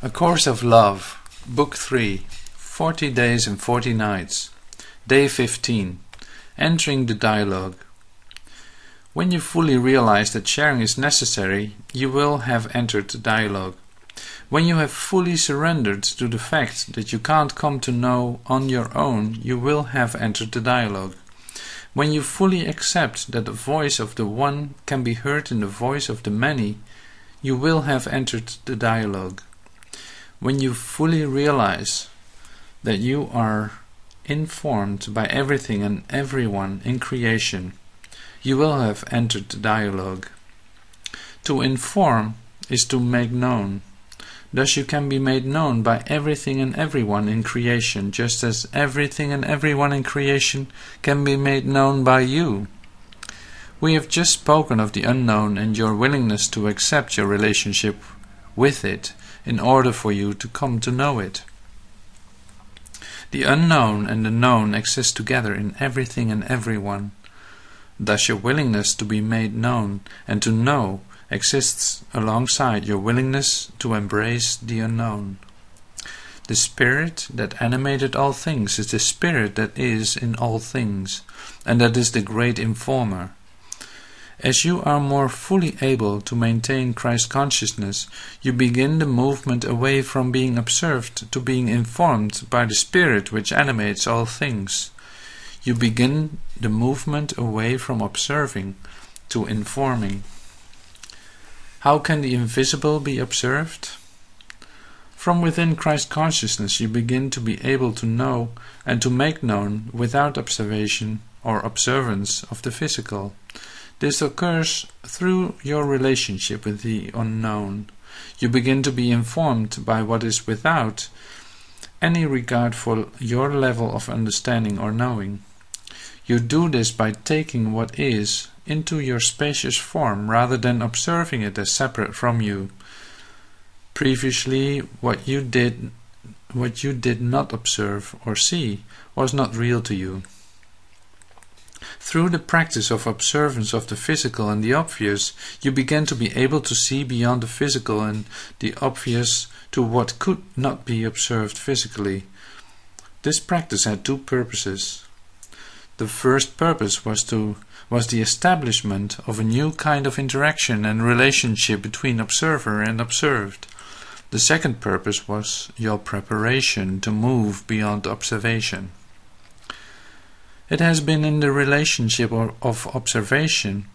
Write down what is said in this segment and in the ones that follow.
A Course of Love, Book 3, 40 Days and 40 Nights, Day 15, Entering the Dialogue. When you fully realize that sharing is necessary, you will have entered the dialogue. When you have fully surrendered to the fact that you can't come to know on your own, you will have entered the dialogue. When you fully accept that the voice of the one can be heard in the voice of the many, you will have entered the dialogue. When you fully realize that you are informed by everything and everyone in creation, you will have entered the dialogue. To inform is to make known. Thus you can be made known by everything and everyone in creation, just as everything and everyone in creation can be made known by you. We have just spoken of the unknown and your willingness to accept your relationship with it in order for you to come to know it. The unknown and the known exist together in everything and everyone. Thus your willingness to be made known and to know exists alongside your willingness to embrace the unknown. The spirit that animated all things is the spirit that is in all things, and that is the great informer. As you are more fully able to maintain Christ consciousness, you begin the movement away from being observed to being informed by the spirit which animates all things. You begin the movement away from observing to informing. How can the invisible be observed? From within Christ consciousness you begin to be able to know and to make known without observation or observance of the physical. This occurs through your relationship with the unknown. You begin to be informed by what is without any regard for your level of understanding or knowing. You do this by taking what is into your spacious form rather than observing it as separate from you. Previously, what you did not observe or see was not real to you. Through the practice of observance of the physical and the obvious, you began to be able to see beyond the physical and the obvious to what could not be observed physically. This practice had two purposes. The first purpose was the establishment of a new kind of interaction and relationship between observer and observed. The second purpose was your preparation to move beyond observation. It has been in the relationship of observation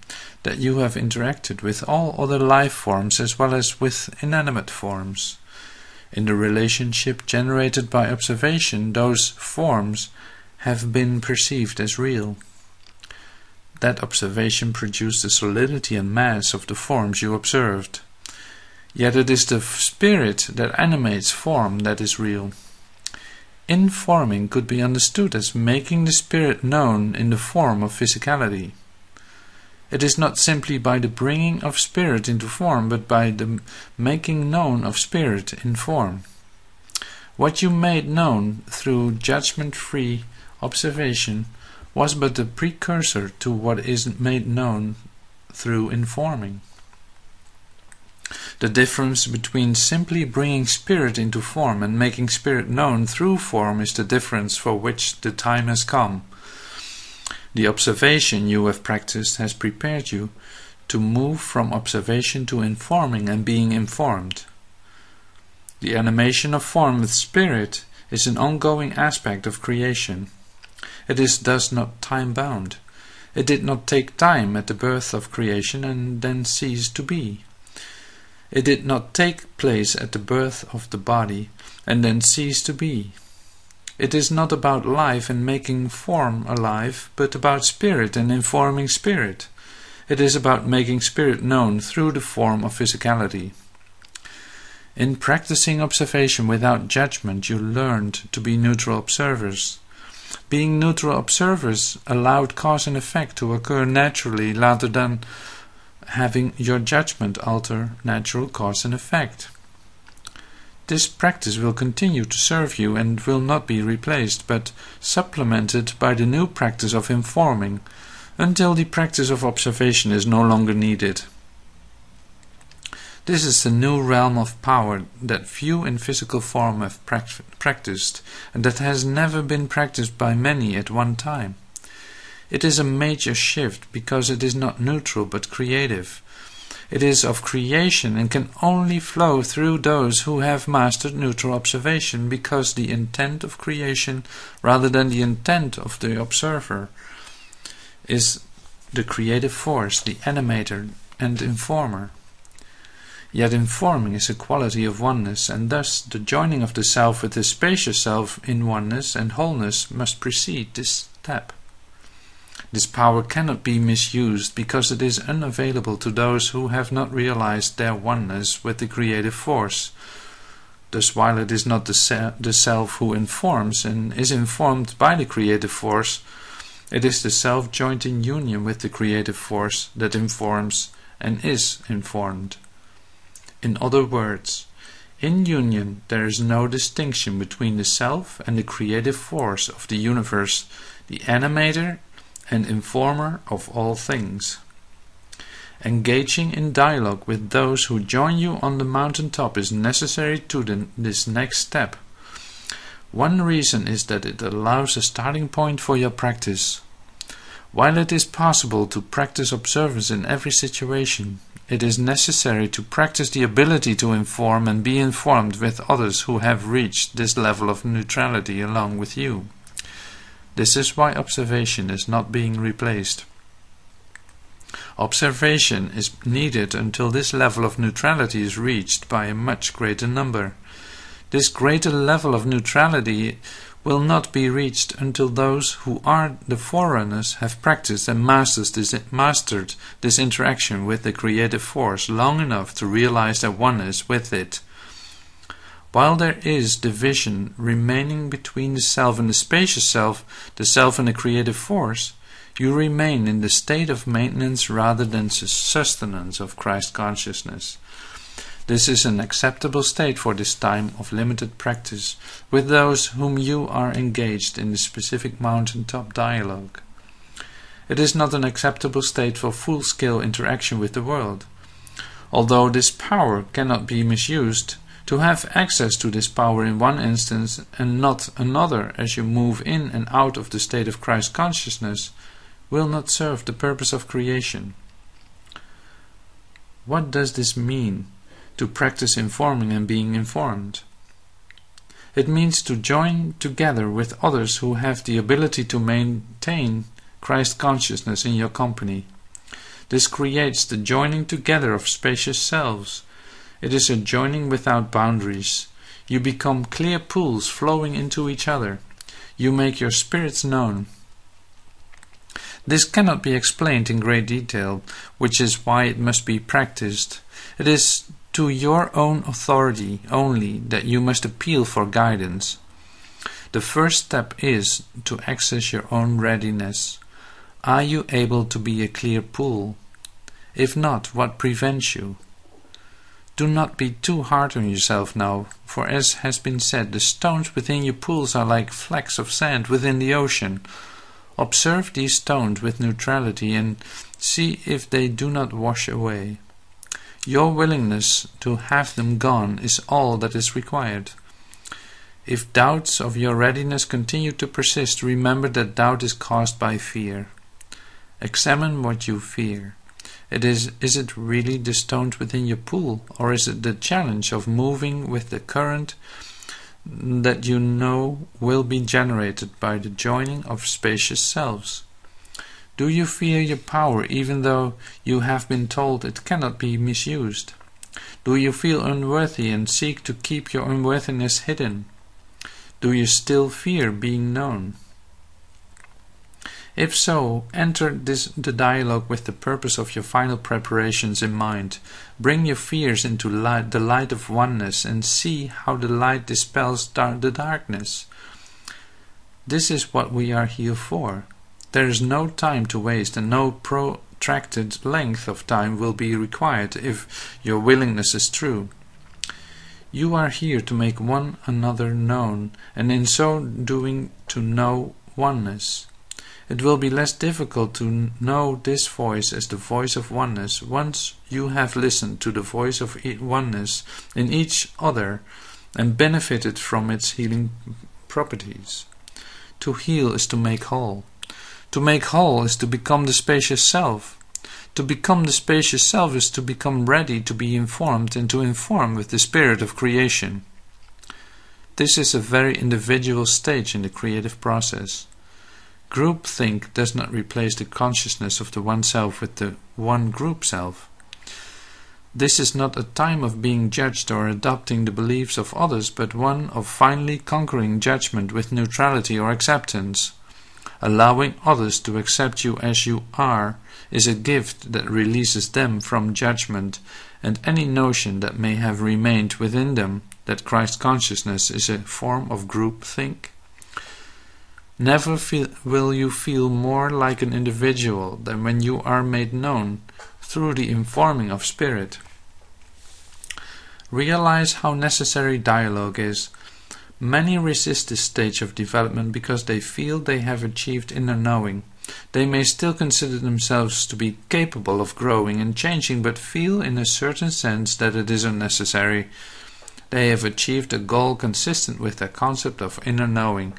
that you have interacted with all other life forms as well as with inanimate forms. In the relationship generated by observation, those forms have been perceived as real. That observation produced the solidity and mass of the forms you observed. Yet it is the spirit that animates form that is real. Informing could be understood as making the spirit known in the form of physicality. It is not simply by the bringing of spirit into form, but by the making known of spirit in form. What you made known through judgment-free observation was but the precursor to what is made known through informing. The difference between simply bringing spirit into form and making spirit known through form is the difference for which the time has come. The observation you have practiced has prepared you to move from observation to informing and being informed. The animation of form with spirit is an ongoing aspect of creation. It is thus not time-bound. It did not take time at the birth of creation and then cease to be. It did not take place at the birth of the body and then cease to be. It is not about life and making form alive, but about spirit and informing spirit. It is about making spirit known through the form of physicality. In practicing observation without judgment, you learned to be neutral observers. Being neutral observers allowed cause and effect to occur naturally rather than having your judgment alter natural cause and effect. This practice will continue to serve you and will not be replaced, but supplemented by the new practice of informing, until the practice of observation is no longer needed. This is the new realm of power that few in physical form have practiced, and that has never been practiced by many at one time. It is a major shift because it is not neutral but creative. It is of creation and can only flow through those who have mastered neutral observation, because the intent of creation, rather than the intent of the observer, is the creative force, the animator and informer. Yet informing is a quality of oneness, and thus the joining of the self with the spacious self in oneness and wholeness must precede this step. This power cannot be misused because it is unavailable to those who have not realized their oneness with the creative force. Thus, while it is not the self who informs and is informed by the creative force, it is the self joined in union with the creative force that informs and is informed. In other words, in union there is no distinction between the self and the creative force of the universe, the animator and informer of all things. Engaging in dialogue with those who join you on the mountaintop is necessary to this next step. One reason is that it allows a starting point for your practice. While it is possible to practice observance in every situation, it is necessary to practice the ability to inform and be informed with others who have reached this level of neutrality along with you. This is why observation is not being replaced. Observation is needed until this level of neutrality is reached by a much greater number. This greater level of neutrality will not be reached until those who are the forerunners have practiced and mastered this interaction with the creative force long enough to realize their oneness with it. While there is division remaining between the self and the spacious self, the self and the creative force, you remain in the state of maintenance rather than sustenance of Christ consciousness. This is an acceptable state for this time of limited practice with those whom you are engaged in the specific mountaintop dialogue. It is not an acceptable state for full-scale interaction with the world. Although this power cannot be misused, to have access to this power in one instance and not another as you move in and out of the state of Christ consciousness will not serve the purpose of creation. What does this mean, to practice informing and being informed? It means to join together with others who have the ability to maintain Christ consciousness in your company. This creates the joining together of spacious selves. It is a joining without boundaries. You become clear pools flowing into each other. You make your spirits known. This cannot be explained in great detail, which is why it must be practiced. It is to your own authority only that you must appeal for guidance. The first step is to access your own readiness. Are you able to be a clear pool? If not, what prevents you? Do not be too hard on yourself now, for as has been said, the stones within your pools are like flecks of sand within the ocean. Observe these stones with neutrality and see if they do not wash away. Your willingness to have them gone is all that is required. If doubts of your readiness continue to persist, remember that doubt is caused by fear. Examine what you fear. Is it really the stones within your pool, or is it the challenge of moving with the current that you know will be generated by the joining of spacious selves? Do you fear your power even though you have been told it cannot be misused? Do you feel unworthy and seek to keep your unworthiness hidden? Do you still fear being known? If so, enter the dialogue with the purpose of your final preparations in mind. Bring your fears into the light of oneness and see how the light dispels the darkness. This is what we are here for. There is no time to waste, and no protracted length of time will be required if your willingness is true. You are here to make one another known, and in so doing to know oneness. It will be less difficult to know this voice as the voice of oneness once you have listened to the voice of oneness in each other and benefited from its healing properties. To heal is to make whole. To make whole is to become the spacious self. To become the spacious self is to become ready to be informed and to inform with the spirit of creation. This is a very individual stage in the creative process. Groupthink does not replace the consciousness of the one self with the one group self. This is not a time of being judged or adopting the beliefs of others, but one of finally conquering judgment with neutrality or acceptance. Allowing others to accept you as you are is a gift that releases them from judgment and any notion that may have remained within them that Christ consciousness is a form of groupthink. Never will you feel more like an individual than when you are made known through the informing of spirit. Realize how necessary dialogue is. Many resist this stage of development because they feel they have achieved inner knowing. They may still consider themselves to be capable of growing and changing, but feel in a certain sense that it is unnecessary. They have achieved a goal consistent with their concept of inner knowing,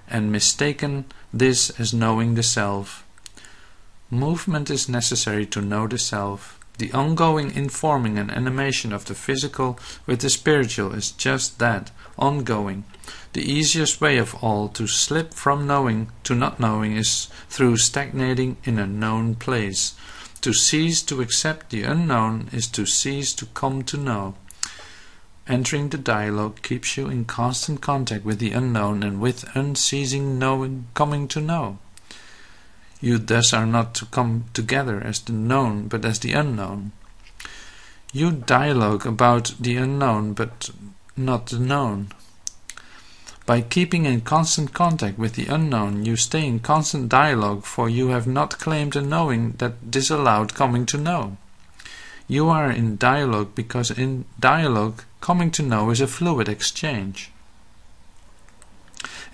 and mistaken this as knowing the self. Movement is necessary to know the self. The ongoing informing and animation of the physical with the spiritual is just that, ongoing. The easiest way of all to slip from knowing to not knowing is through stagnating in a known place. To cease to accept the unknown is to cease to come to know. Entering the dialogue keeps you in constant contact with the unknown and with unceasing knowing, coming to know. You thus are not to come together as the known, but as the unknown. You dialogue about the unknown, but not the known. By keeping in constant contact with the unknown, you stay in constant dialogue, for you have not claimed a knowing that disallowed coming to know. You are in dialogue because in dialogue, coming to know is a fluid exchange.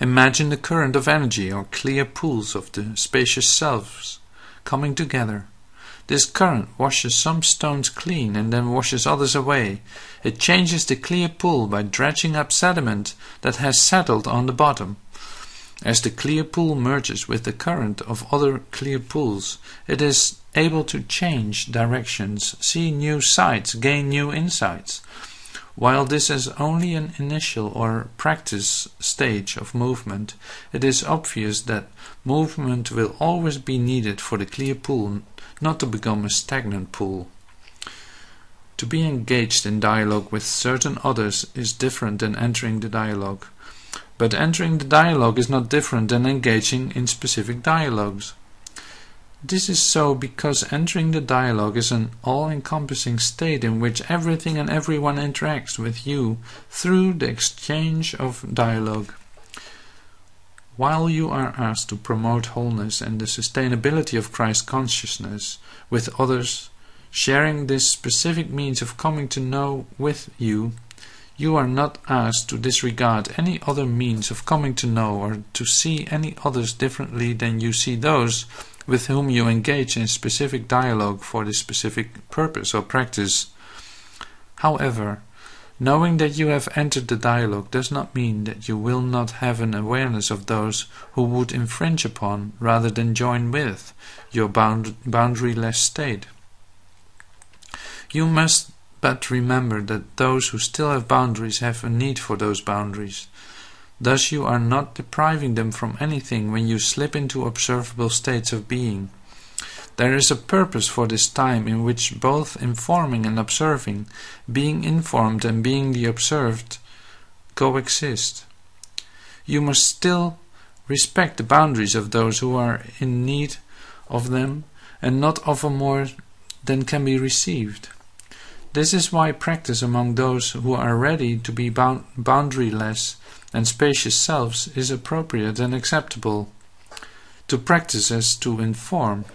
Imagine the current of energy or clear pools of the spacious selves coming together. This current washes some stones clean and then washes others away. It changes the clear pool by dredging up sediment that has settled on the bottom. As the clear pool merges with the current of other clear pools, it is able to change directions, see new sights, gain new insights. While this is only an initial or practice stage of movement, it is obvious that movement will always be needed for the clear pool not to become a stagnant pool. To be engaged in dialogue with certain others is different than entering the dialogue. But entering the dialogue is not different than engaging in specific dialogues. This is so because entering the dialogue is an all-encompassing state in which everything and everyone interacts with you through the exchange of dialogue. While you are asked to promote wholeness and the sustainability of Christ consciousness with others, sharing this specific means of coming to know with you, you are not asked to disregard any other means of coming to know or to see any others differently than you see those with whom you engage in specific dialogue for this specific purpose or practice. However, knowing that you have entered the dialogue does not mean that you will not have an awareness of those who would infringe upon, rather than join with, your boundaryless state. You must but remember that those who still have boundaries have a need for those boundaries. Thus you are not depriving them from anything when you slip into observable states of being. There is a purpose for this time in which both informing and observing, being informed and being the observed, coexist. You must still respect the boundaries of those who are in need of them and not offer more than can be received. This is why practice among those who are ready to be boundaryless and spacious selves is appropriate and acceptable. To practice as to inform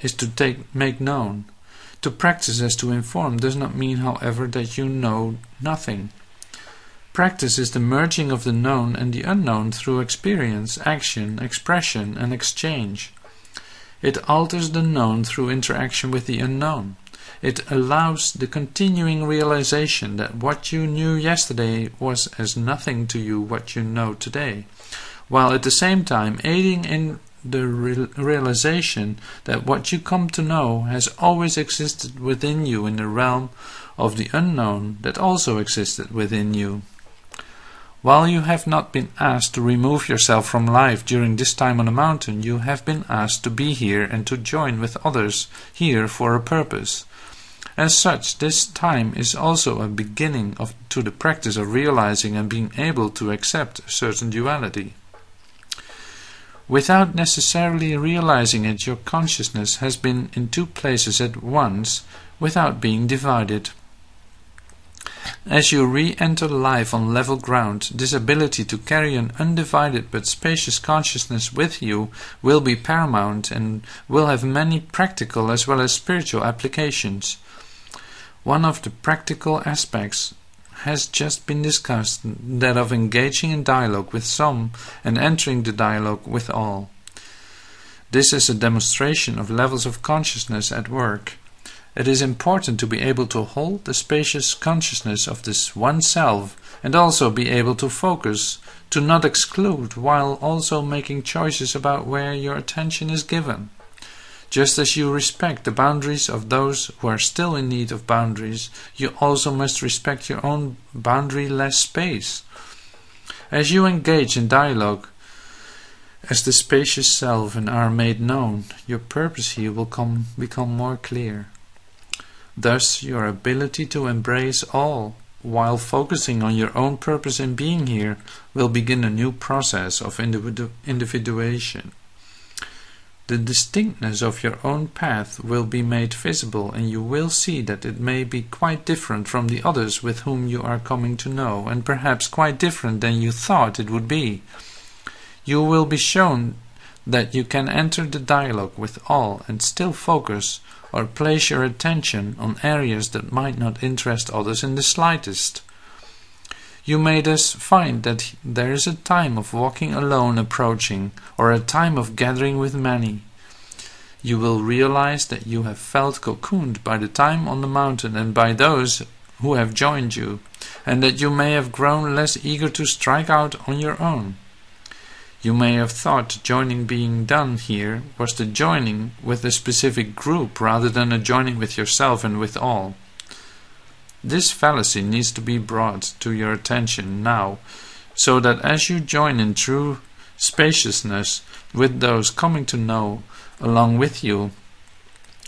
is to make known. To practice as to inform does not mean, however, that you know nothing. Practice is the merging of the known and the unknown through experience, action, expression, and exchange. It alters the known through interaction with the unknown. It allows the continuing realization that what you knew yesterday was as nothing to you what you know today, while at the same time aiding in the realization that what you come to know has always existed within you in the realm of the unknown that also existed within you. While you have not been asked to remove yourself from life during this time on the mountain, you have been asked to be here and to join with others here for a purpose. As such, this time is also a beginning to the practice of realizing and being able to accept a certain duality. Without necessarily realizing it, your consciousness has been in two places at once without being divided. As you re-enter life on level ground, this ability to carry an undivided but spacious consciousness with you will be paramount and will have many practical as well as spiritual applications. One of the practical aspects has just been discussed, that of engaging in dialogue with some and entering the dialogue with all. This is a demonstration of levels of consciousness at work. It is important to be able to hold the spacious consciousness of this one self and also be able to focus, to not exclude, while also making choices about where your attention is given. Just as you respect the boundaries of those who are still in need of boundaries, you also must respect your own boundary-less space. As you engage in dialogue as the spacious self and are made known, your purpose here will become more clear. Thus, your ability to embrace all, while focusing on your own purpose in being here, will begin a new process of individuation. The distinctness of your own path will be made visible, and you will see that it may be quite different from the others with whom you are coming to know, and perhaps quite different than you thought it would be. You will be shown that you can enter the dialogue with all and still focus or place your attention on areas that might not interest others in the slightest. You may thus find that there is a time of walking alone approaching, or a time of gathering with many. You will realize that you have felt cocooned by the time on the mountain and by those who have joined you, and that you may have grown less eager to strike out on your own. You may have thought joining being done here was the joining with a specific group rather than a joining with yourself and with all. This fallacy needs to be brought to your attention now, so that as you join in true spaciousness with those coming to know along with you,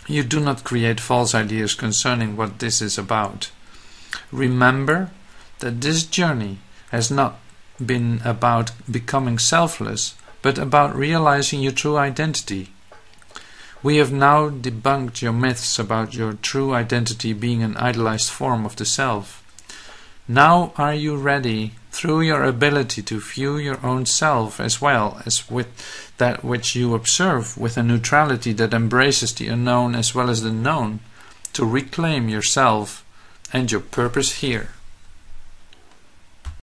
you do not create false ideas concerning what this is about. Remember that this journey has not been about becoming selfless, but about realizing your true identity. We have now debunked your myths about your true identity being an idealized form of the self. Now are you ready, through your ability to view your own self as well as with that which you observe, with a neutrality that embraces the unknown as well as the known, to reclaim yourself and your purpose here?